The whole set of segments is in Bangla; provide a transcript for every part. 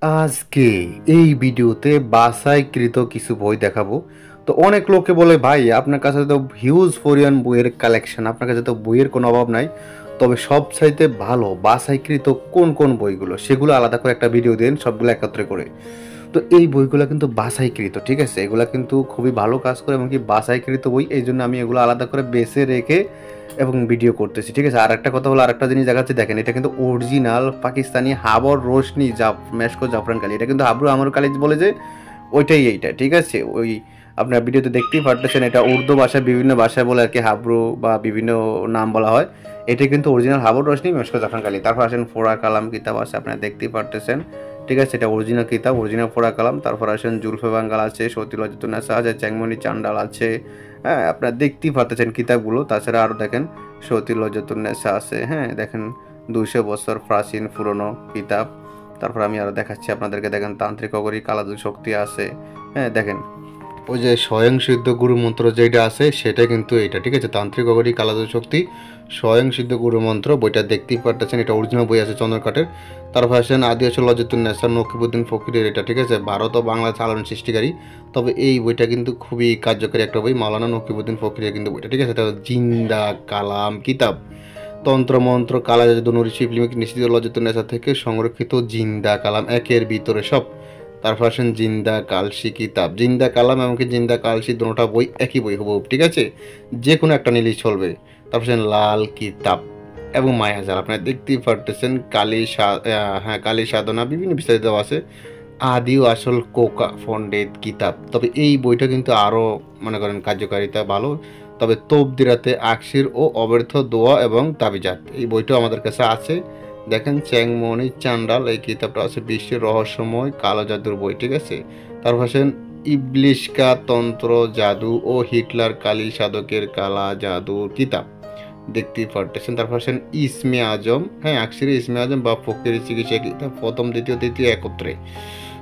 আজকে এই ভিডিওতে বাছাইকৃত কিছু বই দেখাবো। তো অনেক লোকে বলে, ভাই আপনার কাছে তো হিউজ পরিমাণ বইয়ের কালেকশন, আপনার কাছে তো বইয়ের কোনো অভাব নাই, তবে সবচাইতে ভালো বাছাইকৃত কোন কোন বইগুলো সেগুলো আলাদা করে একটা ভিডিও দিন সবগুলো একত্রে করে। তো এই বইগুলো কিন্তু বাছাইকৃত, ঠিক আছে, এগুলো কিন্তু খুবই ভালো কাজ করে, এমনকি বাছাইকৃত বই, এই জন্য আমি এগুলো আলাদা করে বেছে রেখে এবং ভিডিও করতেছি, ঠিক আছে। আর একটা কথা হলো, আর একটা জিনিস দেখাচ্ছি, দেখেন এটা কিন্তু অরিজিনাল পাকিস্তানি হাবর রোশনি মেশকো জাফরান কালি, এটা কিন্তু হাবরু আমর কালি বলে যে ওইটাই এইটা, ঠিক আছে। ওই আপনার ভিডিওতে দেখতেই পারতেছেন, এটা উর্দু ভাষায় বিভিন্ন ভাষায় বলে আর কি, হাবরু বা বিভিন্ন নাম বলা হয়। এটা কিন্তু অরিজিনাল হাবর রোশনি মেশকো জাফরান কালি। তারপর আসেন ফোড়া কালাম কিতাব আছে, আপনারা দেখতেই পারতেছেন, ঠিক আছে, এটা অরিজিনাল কিতাব, অরিজিনাল ফোড়া কালাম। তারপর আসেন জুলফে বাঙ্গাল আছে, সতী লজ্জাতুন্নেসা আছে, চ্যাংমনি চান্ডাল আছে, হ্যাঁ আপনারা দেখতেই পারতেছেন কিতাবগুলো। তাছাড়া আরও দেখেন সতী লজ্জাতুন্নেসা আছে, হ্যাঁ দেখেন 200 বছর প্রাচীন পুরনো কিতাব। তারপর আমি আরও দেখাচ্ছি আপনাদেরকে, দেখেন তান্ত্রিক অগরী কালাদুল শক্তি আছে, হ্যাঁ দেখেন ওই যে স্বয়ং সিদ্ধ গুরু মন্ত্র যেটা আছে সেটা কিন্তু এটা, ঠিক আছে, তান্ত্রিক অগরী কালাদুল শক্তি স্বয়ং সিদ্ধ গুরু মন্ত্র, বইটা দেখতেই পারতেছেন, এটা অরিজিনাল বই আছে চন্দ্রকাঠের। তারপর আসেন আদি আসল লজ্জাতুন্নেসা নকিবউদ্দিন ফকিরের, এটা ঠিক আছে, ভারত ও বাংলা চালন সৃষ্টিকারী। তবে এই বইটা কিন্তু খুবই কার্যকরী একটা বই, মাওলানা নকিবউদ্দিন ফকিরের কিন্তু বইটা, ঠিক আছে। এটা জিন্দা কালাম কিতাব, তন্ত্রমন্ত্র কালা জাদু নুরি শিবলিমিক নিশ্চিত লজ্জাতুন্নেসা থেকে সংরক্ষিত জিন্দা কালাম একের ভিতরে সব। তারপর আসেন জিন্দা কালসি কিতাব, জিন্দা কালাম এমনকি জিন্দা কালসি দুটোটা বই একই বই হবো, ঠিক আছে, যে কোনো একটা নিলেই চলবে। তারপর আসেন লাল কিতাব এবং মায়াজাল, আপনারা দেখতেই পারতেছেন, হ্যাঁ কালী সাধনা বিভিন্ন বিস্তারিত আছে, আদি ও আসল কোকা পণ্ডিত কিতাব। তবে এই বইটা কিন্তু আরও মনে করেন কার্যকারিতা ভালো। তবে তবদিরাতে আকসির ও অব্যর্থ দোয়া এবং তাবিজাত, এই বইটাও আমাদের কাছে আছে। দেখেন চ্যাংমনি চান্ডাল, এই কিতাবটা আছে বিশ্বের রহস্যময় কালো জাদুর বই, ঠিক আছে। তারপর আসেন ইবলিশকা তন্ত্র জাদু ও হিটলার কালী সাধকের কালা জাদুর কিতাব, দেখতেই পারতেছেন। তারপর আসেন ইসমে আজম, হ্যাঁ আকসির ইসমে আজম বা ফকির চিকিৎসা কিতাব প্রথম দ্বিতীয় তৃতীয় একত্রে।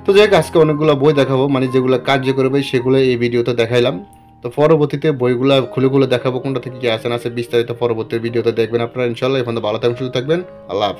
তো যাই হোক, আজকে অনেকগুলো বই দেখাবো, মানে যেগুলো কার্যকরী বই সেগুলো এই ভিডিওতে দেখাইলাম। তো পরবর্তীতে বইগুলো খুলে খুলে দেখাবো কোনটা থেকে কি আছে না আছে বিস্তারিত পরবর্তী ভিডিওতে দেখবেন আপনারা ইনশাল্লাহ। এখন তো ভালো থাকবেন, সুস্থ থাকবেন, আল্লাহ হাফেজ।